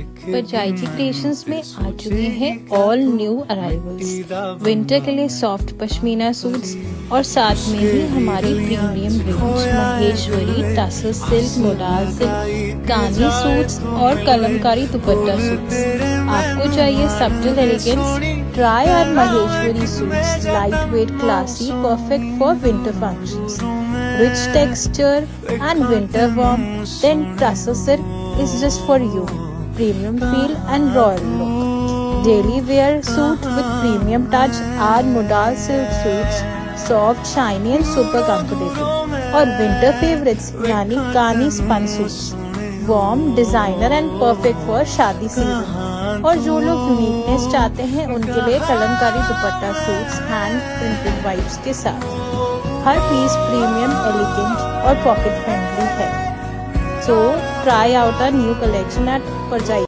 परजाई creations में आ चुके हैं ऑल न्यू अराइवल्स विंटर के लिए सॉफ्ट पश्मीना सूट्स और साथ में ही हमारी premium range Maheshwari tussar silk modal silk Kani suits और कलमकारी दुपट्टा सूट्स। आपको चाहिए subtle elegance, try our Maheshwari suits, light weight classy, perfect for winter functions, rich texture and winter warm, then Trussel Silk is just for you. Premium feel and royal look. Daily wear suit with premium touch are modal silk suits, soft, shiny and super comfortable. और winter favorites यानी कानी spun suits, warm, designer and perfect for shaadi season. और जो लोग uniqueness चाहते हैं उनके लिए Kalamkari dupatta suits hand printed vibes के साथ। हर पीस प्रीमियम, एलिगेंट और पॉकेट फ्रेंडली है। So try out our new collection at परजाई।